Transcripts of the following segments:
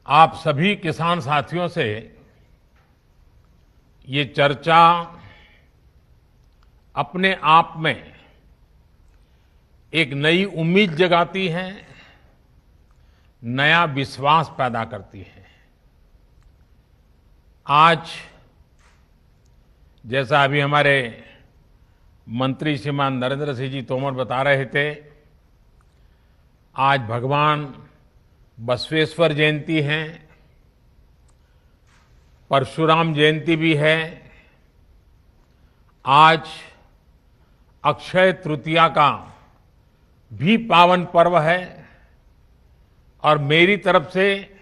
आप सभी किसान साथियों से ये चर्चा अपने आप में एक नई उम्मीद जगाती है, नया विश्वास पैदा करती है। आज जैसा अभी हमारे मंत्री श्रीमान नरेंद्र सिंह जी तोमर बता रहे थे, आज भगवान बसवेश्वर जयंती है, परशुराम जयंती भी है। आज अक्षय तृतीया का भी पावन पर्व है और मेरी तरफ से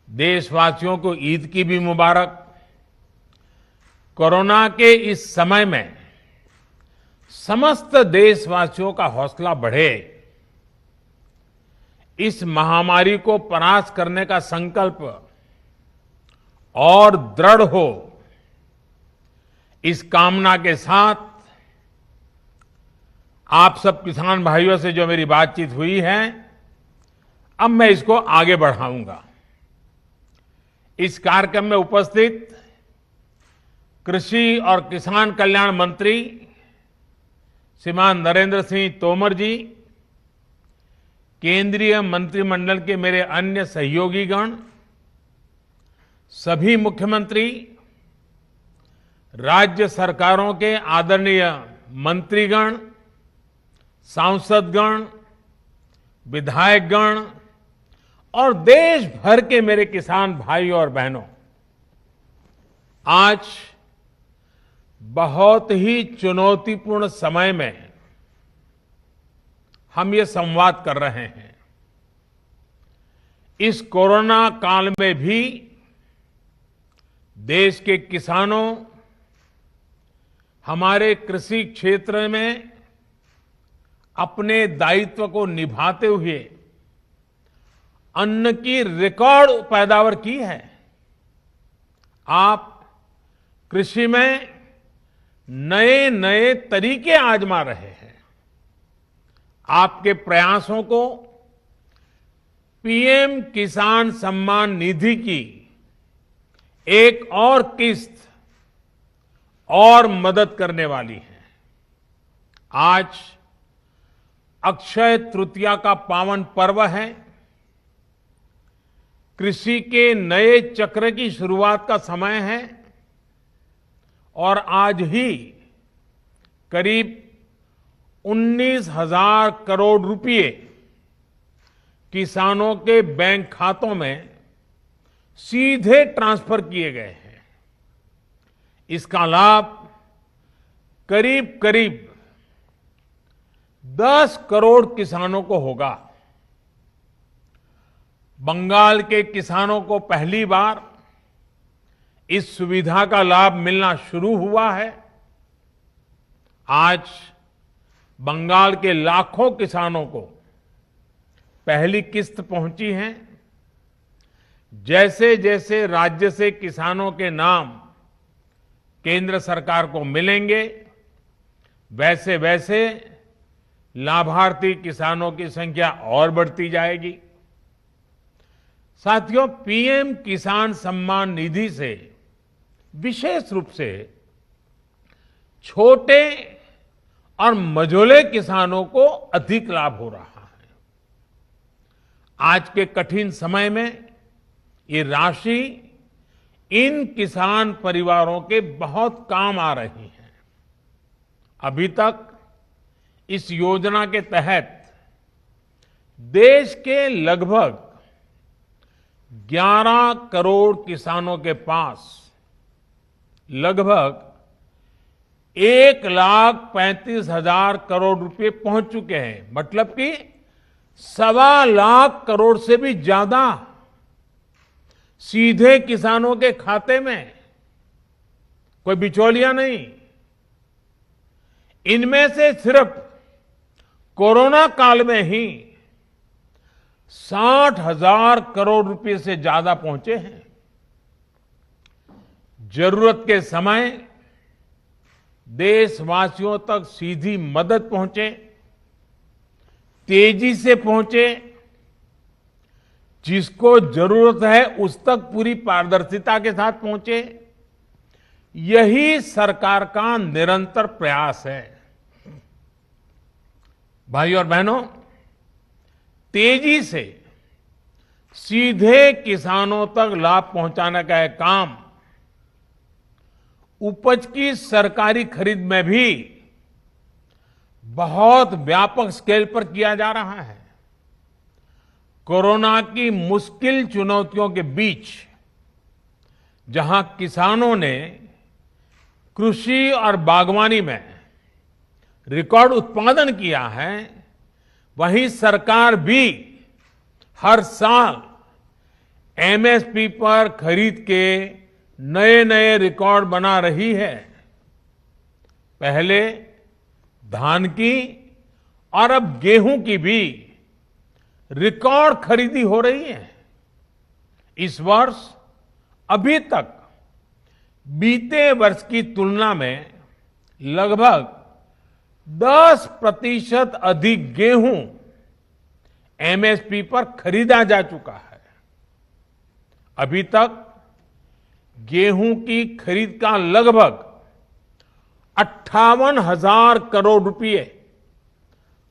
देशवासियों को ईद की भी मुबारक। कोरोना के इस समय में समस्त देशवासियों का हौसला बढ़े, इस महामारी को परास्त करने का संकल्प और दृढ़ हो, इस कामना के साथ आप सब किसान भाइयों से जो मेरी बातचीत हुई है, अब मैं इसको आगे बढ़ाऊंगा। इस कार्यक्रम में उपस्थित कृषि और किसान कल्याण मंत्री श्रीमान नरेंद्र सिंह तोमर जी, केंद्रीय मंत्रिमंडल के मेरे अन्य सहयोगीगण, सभी मुख्यमंत्री, राज्य सरकारों के आदरणीय मंत्रीगण, सांसदगण, विधायकगण और देश भर के मेरे किसान भाई और बहनों, आज बहुत ही चुनौतीपूर्ण समय में हम ये संवाद कर रहे हैं। इस कोरोना काल में भी देश के किसानों, हमारे कृषि क्षेत्र में अपने दायित्व को निभाते हुए अन्न की रिकॉर्ड पैदावार की है। आप कृषि में नए नए तरीके आजमा रहे हैं। आपके प्रयासों को पीएम किसान सम्मान निधि की एक और किस्त और मदद करने वाली है। आज अक्षय तृतीया का पावन पर्व है। कृषि के नए चक्र की शुरुआत का समय है और आज ही करीब 19,000 करोड़ रुपए किसानों के बैंक खातों में सीधे ट्रांसफर किए गए हैं। इसका लाभ करीब करीब 10 करोड़ किसानों को होगा। बंगाल के किसानों को पहली बार इस सुविधा का लाभ मिलना शुरू हुआ है। आज बंगाल के लाखों किसानों को पहली किस्त पहुंची है। जैसे जैसे राज्य से किसानों के नाम केंद्र सरकार को मिलेंगे, वैसे वैसे लाभार्थी किसानों की संख्या और बढ़ती जाएगी। साथियों, पीएम किसान सम्मान निधि से विशेष रूप से छोटे और मझोले किसानों को अधिक लाभ हो रहा है। आज के कठिन समय में ये राशि इन किसान परिवारों के बहुत काम आ रही है। अभी तक इस योजना के तहत देश के लगभग 11 करोड़ किसानों के पास लगभग 1,35,000 करोड़ रुपए पहुंच चुके हैं। मतलब कि 1.25 लाख करोड़ से भी ज्यादा सीधे किसानों के खाते में, कोई बिचौलिया नहीं। इनमें से सिर्फ कोरोना काल में ही 60,000 करोड़ रुपए से ज्यादा पहुंचे हैं। जरूरत के समय देशवासियों तक सीधी मदद पहुंचे, तेजी से पहुंचे, जिसको जरूरत है उस तक पूरी पारदर्शिता के साथ पहुंचे, यही सरकार का निरंतर प्रयास है। भाई और बहनों, तेजी से सीधे किसानों तक लाभ पहुंचाने का यह काम उपज की सरकारी खरीद में भी बहुत व्यापक स्केल पर किया जा रहा है। कोरोना की मुश्किल चुनौतियों के बीच जहां किसानों ने कृषि और बागवानी में रिकॉर्ड उत्पादन किया है, वहीं सरकार भी हर साल एमएसपी पर खरीद के नए नए रिकॉर्ड बना रही है। पहले धान की और अब गेहूं की भी रिकॉर्ड खरीदी हो रही है। इस वर्ष अभी तक बीते वर्ष की तुलना में लगभग 10% अधिक गेहूं एमएसपी पर खरीदा जा चुका है। अभी तक गेहूं की खरीद का लगभग 58,000 करोड़ रुपए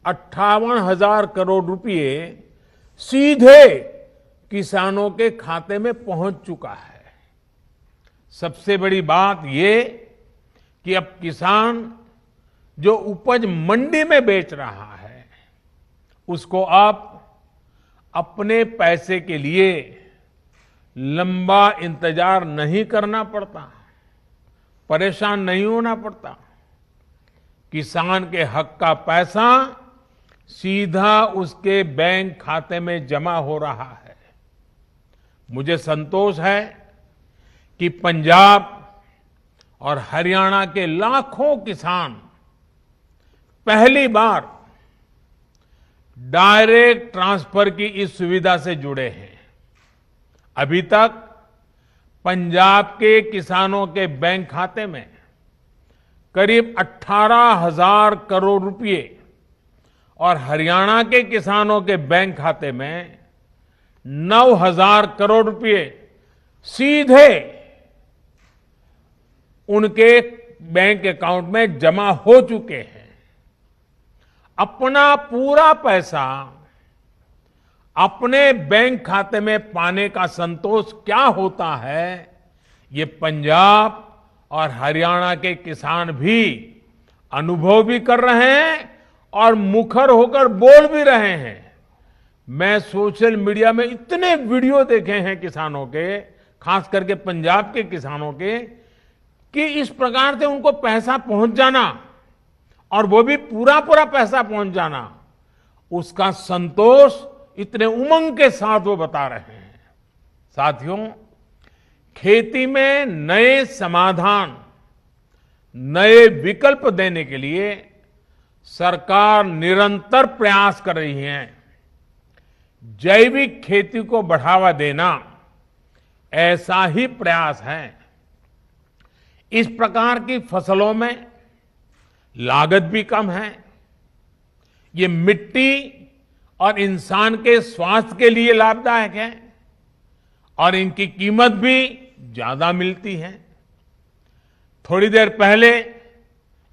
58,000 करोड़ रुपए सीधे किसानों के खाते में पहुंच चुका है। सबसे बड़ी बात ये कि अब किसान जो उपज मंडी में बेच रहा है, उसको अब अपने पैसे के लिए लंबा इंतजार नहीं करना पड़ता, परेशान नहीं होना पड़ता। किसान के हक का पैसा सीधा उसके बैंक खाते में जमा हो रहा है। मुझे संतोष है कि पंजाब और हरियाणा के लाखों किसान पहली बार डायरेक्ट ट्रांसफर की इस सुविधा से जुड़े हैं। अभी तक पंजाब के किसानों के बैंक खाते में करीब 18,000 करोड़ रुपए और हरियाणा के किसानों के बैंक खाते में 9,000 करोड़ रुपए सीधे उनके बैंक अकाउंट में जमा हो चुके हैं। अपना पूरा पैसा अपने बैंक खाते में पाने का संतोष क्या होता है, ये पंजाब और हरियाणा के किसान भी अनुभव भी कर रहे हैं और मुखर होकर बोल भी रहे हैं। मैं सोशल मीडिया में इतने वीडियो देखे हैं किसानों के, खास करके पंजाब के किसानों के, कि इस प्रकार से उनको पैसा पहुंच जाना और वो भी पूरा पूरा पैसा पहुंच जाना, उसका संतोष इतने उमंग के साथ वो बता रहे हैं। साथियों, खेती में नए समाधान, नए विकल्प देने के लिए सरकार निरंतर प्रयास कर रही है। जैविक खेती को बढ़ावा देना ऐसा ही प्रयास है। इस प्रकार की फसलों में लागत भी कम है, ये मिट्टी और इंसान के स्वास्थ्य के लिए लाभदायक है और इनकी कीमत भी ज्यादा मिलती है। थोड़ी देर पहले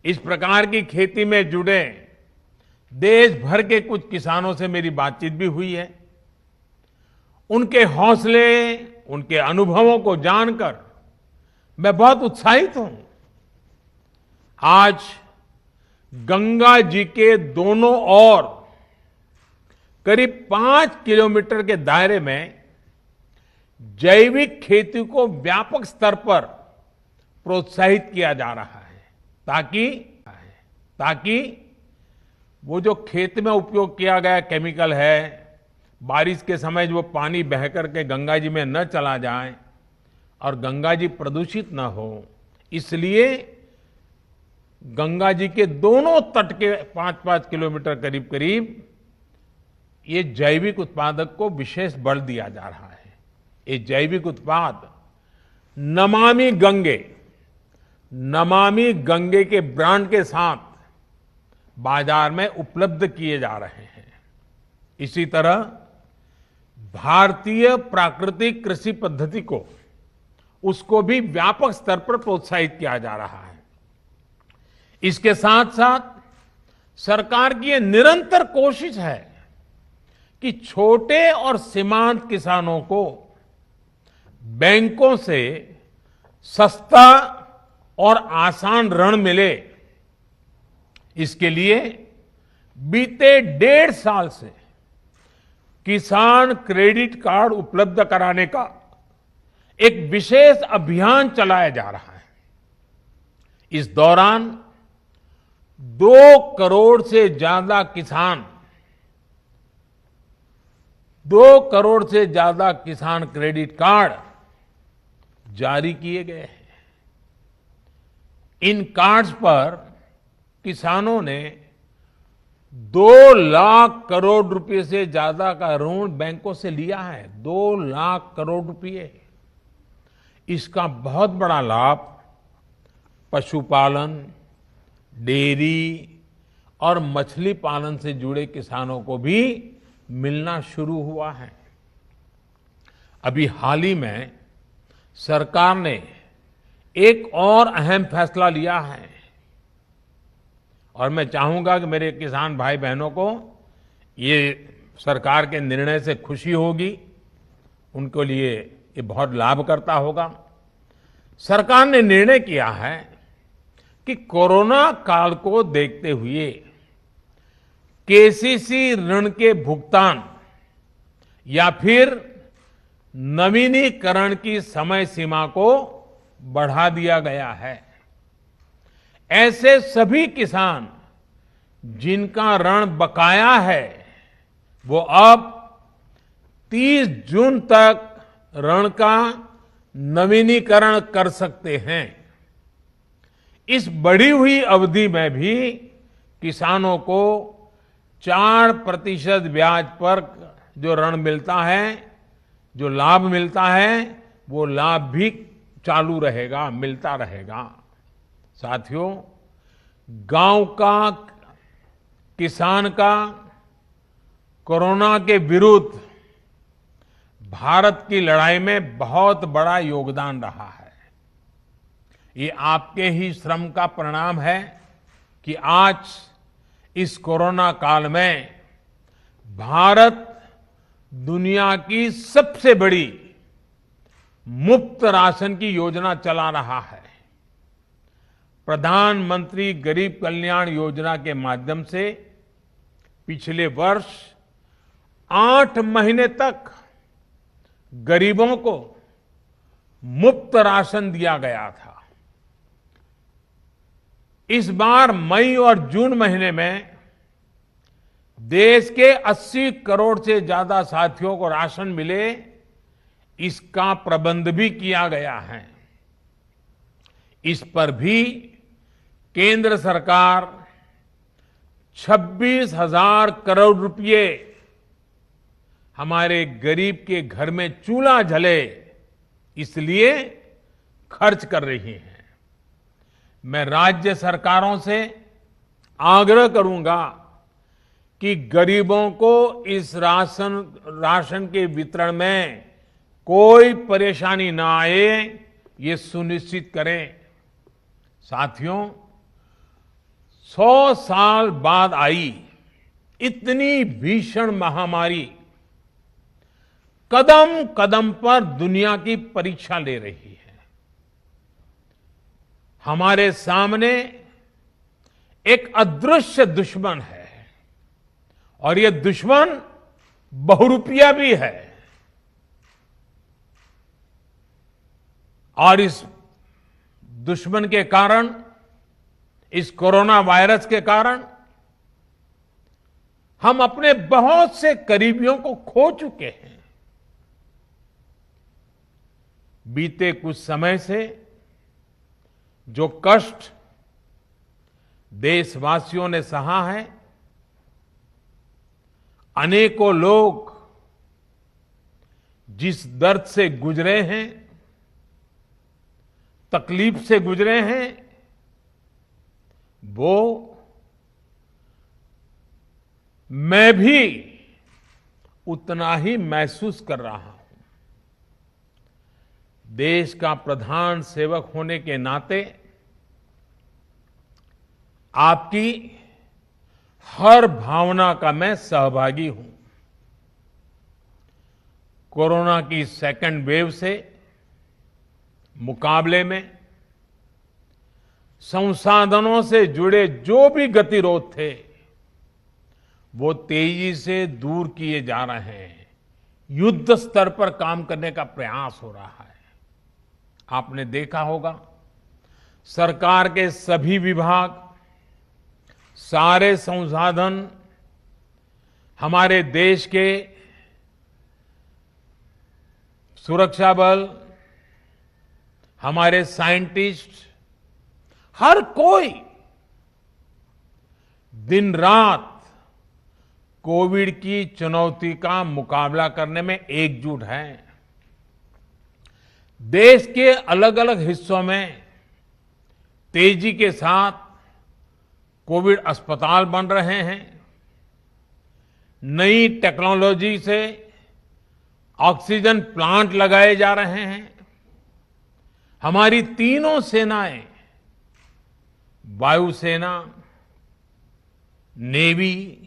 इस प्रकार की खेती में जुड़े देश भर के कुछ किसानों से मेरी बातचीत भी हुई है। उनके हौसले, उनके अनुभवों को जानकर मैं बहुत उत्साहित हूं। आज गंगा जी के दोनों ओर करीब 5 किलोमीटर के दायरे में जैविक खेती को व्यापक स्तर पर प्रोत्साहित किया जा रहा है, ताकि वो जो खेत में उपयोग किया गया केमिकल है, बारिश के समय जो पानी बह करके गंगा जी में न चला जाए और गंगा जी प्रदूषित न हो, इसलिए गंगा जी के दोनों तट के 5-5 किलोमीटर करीब करीब ये जैविक उत्पादक को विशेष बल दिया जा रहा है। ये जैविक उत्पाद नमामि गंगे के ब्रांड के साथ बाजार में उपलब्ध किए जा रहे हैं। इसी तरह भारतीय प्राकृतिक कृषि पद्धति को उसको भी व्यापक स्तर पर प्रोत्साहित किया जा रहा है। इसके साथ साथ सरकार की ये निरंतर कोशिश है कि छोटे और सीमांत किसानों को बैंकों से सस्ता और आसान ऋण मिले। इसके लिए बीते 1.5 साल से किसान क्रेडिट कार्ड उपलब्ध कराने का एक विशेष अभियान चलाया जा रहा है। इस दौरान 2 करोड़ से ज्यादा किसान 2 करोड़ से ज्यादा किसान क्रेडिट कार्ड जारी किए गए हैं। इन कार्ड्स पर किसानों ने 2 लाख करोड़ रुपए से ज्यादा का ऋण बैंकों से लिया है। 2 लाख करोड़ रुपए। इसका बहुत बड़ा लाभ पशुपालन, डेयरी और मछली पालन से जुड़े किसानों को भी मिलना शुरू हुआ है। अभी हाल ही में सरकार ने एक और अहम फैसला लिया है और मैं चाहूंगा कि मेरे किसान भाई बहनों को ये सरकार के निर्णय से खुशी होगी, उनके लिए ये बहुत लाभकर्ता होगा। सरकार ने निर्णय किया है कि कोरोना काल को देखते हुए केसीसी ऋण के भुगतान या फिर नवीनीकरण की समय सीमा को बढ़ा दिया गया है। ऐसे सभी किसान जिनका ऋण बकाया है वो अब 30 जून तक ऋण का नवीनीकरण कर सकते हैं। इस बढ़ी हुई अवधि में भी किसानों को 4% ब्याज पर जो ऋण मिलता है, जो लाभ मिलता है, वो लाभ भी चालू रहेगा, मिलता रहेगा। साथियों, गांव का किसान का कोरोना के विरुद्ध भारत की लड़ाई में बहुत बड़ा योगदान रहा है। ये आपके ही श्रम का परिणाम है कि आज इस कोरोना काल में भारत दुनिया की सबसे बड़ी मुफ्त राशन की योजना चला रहा है। प्रधानमंत्री गरीब कल्याण योजना के माध्यम से पिछले वर्ष 8 महीने तक गरीबों को मुफ्त राशन दिया गया था। इस बार मई और जून महीने में देश के 80 करोड़ से ज्यादा साथियों को राशन मिले, इसका प्रबंध भी किया गया है। इस पर भी केंद्र सरकार 26,000 करोड़ रुपए हमारे गरीब के घर में चूल्हा जले इसलिए खर्च कर रही है। मैं राज्य सरकारों से आग्रह करूंगा कि गरीबों को इस राशन के वितरण में कोई परेशानी ना आए, ये सुनिश्चित करें। साथियों, 100 साल बाद आई इतनी भीषण महामारी कदम कदम पर दुनिया की परीक्षा ले रही है। हमारे सामने एक अदृश्य दुश्मन है और ये दुश्मन बहुरूपिया भी है। और इस दुश्मन के कारण, इस कोरोना वायरस के कारण हम अपने बहुत से करीबियों को खो चुके हैं। बीते कुछ समय से जो कष्ट देशवासियों ने सहा है, अनेकों लोग जिस दर्द से गुजरे हैं, तकलीफ से गुजरे हैं, वो मैं भी उतना ही महसूस कर रहा हूं। देश का प्रधान सेवक होने के नाते आपकी हर भावना का मैं सहभागी हूं। कोरोना की सेकंड वेव से मुकाबले में संसाधनों से जुड़े जो भी गतिरोध थे वो तेजी से दूर किए जा रहे हैं। युद्ध स्तर पर काम करने का प्रयास हो रहा है। आपने देखा होगा सरकार के सभी विभाग, सारे संसाधन, हमारे देश के सुरक्षा बल, हमारे साइंटिस्ट, हर कोई दिन रात कोविड की चुनौती का मुकाबला करने में एकजुट है। देश के अलग अलग हिस्सों में तेजी के साथ कोविड अस्पताल बन रहे हैं। नई टेक्नोलॉजी से ऑक्सीजन प्लांट लगाए जा रहे हैं। हमारी तीनों सेनाएं, वायुसेना, नेवी,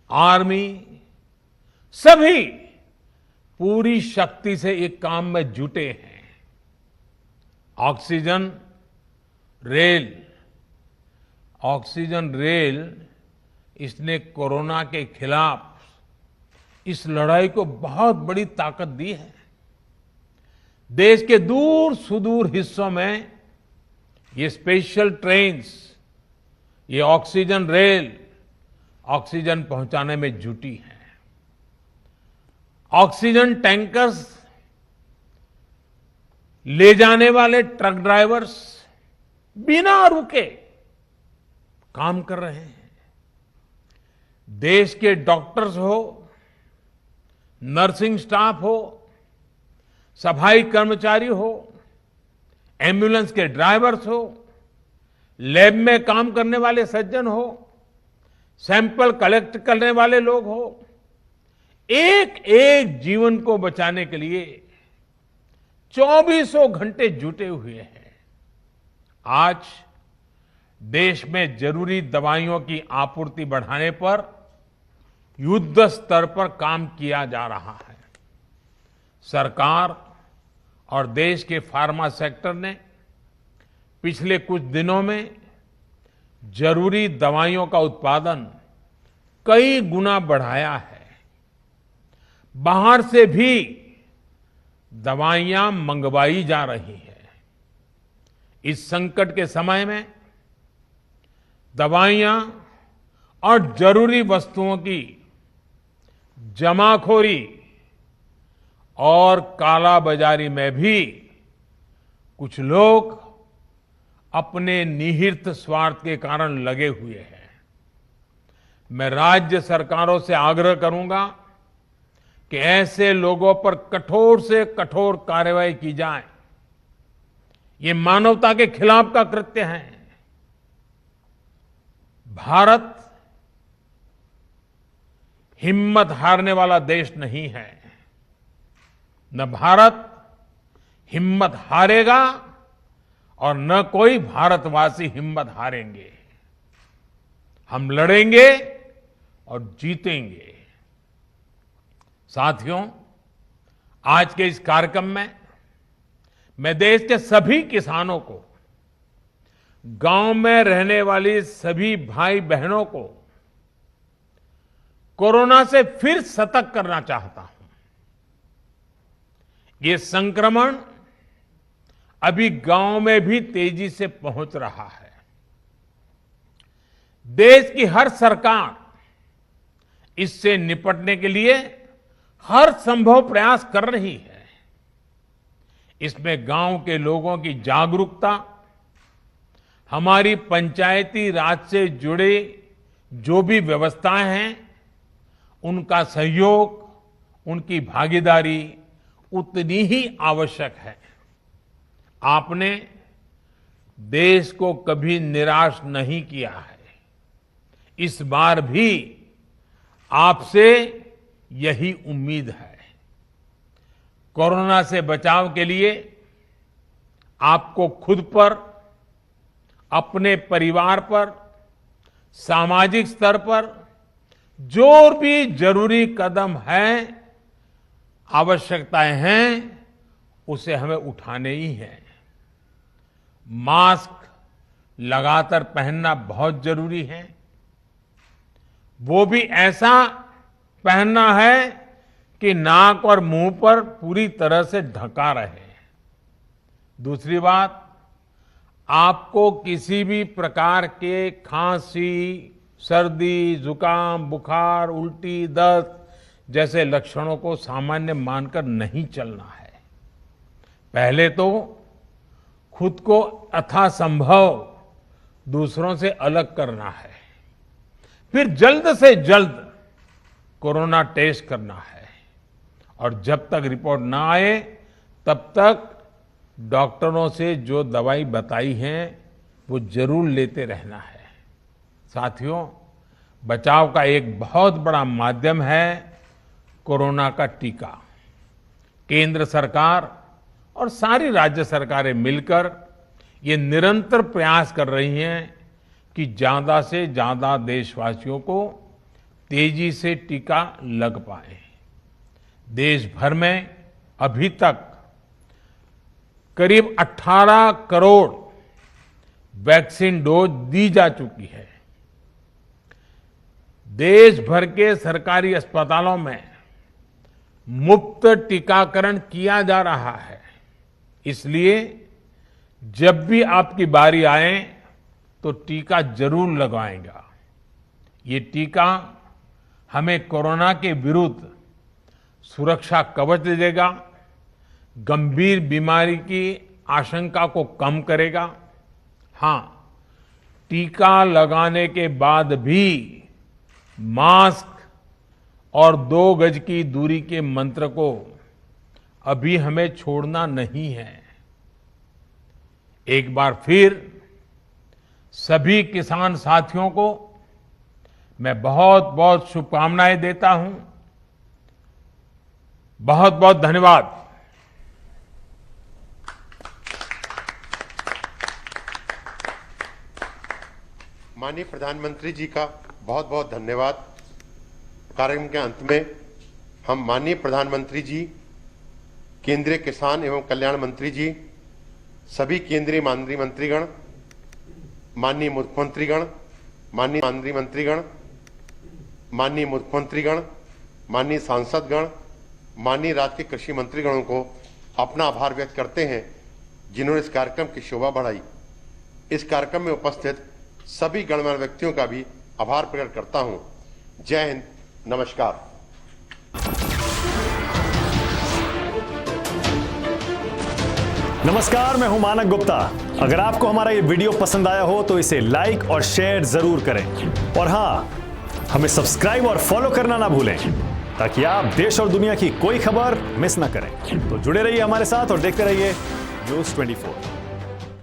आर्मी, सभी पूरी शक्ति से एक काम में जुटे हैं। ऑक्सीजन रेल इसने कोरोना के खिलाफ इस लड़ाई को बहुत बड़ी ताकत दी है। देश के दूर सुदूर हिस्सों में ये स्पेशल ट्रेन्स, ये ऑक्सीजन रेल ऑक्सीजन पहुंचाने में जुटी है। ऑक्सीजन टैंकर्स ले जाने वाले ट्रक ड्राइवर्स बिना रुके काम कर रहे हैं। देश के डॉक्टर्स हो, नर्सिंग स्टाफ हो, सफाई कर्मचारी हो, एम्बुलेंस के ड्राइवर्स हो, लैब में काम करने वाले सज्जन हो, सैंपल कलेक्ट करने वाले लोग हो, एक एक जीवन को बचाने के लिए 24 घंटे जुटे हुए हैं। आज देश में जरूरी दवाइयों की आपूर्ति बढ़ाने पर युद्ध स्तर पर काम किया जा रहा है। सरकार और देश के फार्मा सेक्टर ने पिछले कुछ दिनों में जरूरी दवाइयों का उत्पादन कई गुना बढ़ाया है। बाहर से भी दवाइयां मंगवाई जा रही हैं। इस संकट के समय में दवाइयां और जरूरी वस्तुओं की जमाखोरी और कालाबाजारी में भी कुछ लोग अपने निहित स्वार्थ के कारण लगे हुए हैं। मैं राज्य सरकारों से आग्रह करूंगा कि ऐसे लोगों पर कठोर से कठोर कार्रवाई की जाए। ये मानवता के खिलाफ का कृत्य है। भारत हिम्मत हारने वाला देश नहीं है। न भारत हिम्मत हारेगा और न कोई भारतवासी हिम्मत हारेंगे। हम लड़ेंगे और जीतेंगे। साथियों, आज के इस कार्यक्रम में मैं देश के सभी किसानों को, गांव में रहने वाली सभी भाई बहनों को कोरोना से फिर सतर्क करना चाहता हूं। ये संक्रमण अभी गांव में भी तेजी से पहुंच रहा है। देश की हर सरकार इससे निपटने के लिए हर संभव प्रयास कर रही है। इसमें गांव के लोगों की जागरूकता, हमारी पंचायती राज से जुड़े जो भी व्यवस्थाएं हैं, उनका सहयोग, उनकी भागीदारी उतनी ही आवश्यक है। आपने देश को कभी निराश नहीं किया है। इस बार भी आपसे यही उम्मीद है। कोरोना से बचाव के लिए आपको खुद पर, अपने परिवार पर, सामाजिक स्तर पर जो भी जरूरी कदम है, आवश्यकताएं हैं, उसे हमें उठाने ही हैं। मास्क लगातार पहनना बहुत जरूरी है। वो भी ऐसा पहनना है कि नाक और मुंह पर पूरी तरह से ढका रहे। दूसरी बात, आपको किसी भी प्रकार के खांसी, सर्दी, जुकाम, बुखार, उल्टी, दस्त जैसे लक्षणों को सामान्य मानकर नहीं चलना है। पहले तो खुद को यथासंभव दूसरों से अलग करना है, फिर जल्द से जल्द कोरोना टेस्ट करना है, और जब तक रिपोर्ट ना आए तब तक डॉक्टरों से जो दवाई बताई है वो जरूर लेते रहना है। साथियों, बचाव का एक बहुत बड़ा माध्यम है कोरोना का टीका। केंद्र सरकार और सारी राज्य सरकारें मिलकर ये निरंतर प्रयास कर रही हैं कि ज्यादा से ज्यादा देशवासियों को तेजी से टीका लग पाए। देश भर में अभी तक करीब 18 करोड़ वैक्सीन डोज दी जा चुकी है। देश भर के सरकारी अस्पतालों में मुफ्त टीकाकरण किया जा रहा है। इसलिए जब भी आपकी बारी आए तो टीका जरूर लगवाएगा। ये टीका हमें कोरोना के विरुद्ध सुरक्षा कवच देगा, गंभीर बीमारी की आशंका को कम करेगा। हां, टीका लगाने के बाद भी मास्क और 2 गज की दूरी के मंत्र को अभी हमें छोड़ना नहीं है। एक बार फिर सभी किसान साथियों को मैं बहुत बहुत शुभकामनाएं देता हूं। बहुत बहुत धन्यवाद। माननीय प्रधानमंत्री जी का बहुत बहुत धन्यवाद। कार्यक्रम के अंत में हम माननीय प्रधानमंत्री जी, केंद्रीय किसान एवं कल्याण मंत्री जी, सभी केंद्रीय मंत्रीगण, माननीय मुख्यमंत्रीगण, माननीय केंद्रीय मंत्रीगण, माननीय मुख्यमंत्रीगण, माननीय सांसदगण, माननीय राज्य के कृषि मंत्रीगणों को अपना आभार व्यक्त करते हैं जिन्होंने इस कार्यक्रम की शोभा बढ़ाई। इस कार्यक्रम में उपस्थित सभी गणमान्य व्यक्तियों का भी आभार प्रकट करता हूं। जय हिंद, नमस्कार। नमस्कार, मैं हूं मानक गुप्ता। अगर आपको हमारा ये वीडियो पसंद आया हो तो इसे लाइक और शेयर जरूर करें, और हां, हमें सब्सक्राइब और फॉलो करना ना भूलें ताकि आप देश और दुनिया की कोई खबर मिस ना करें। तो जुड़े रहिए हमारे साथ और देखते रहिए न्यूज़ 24।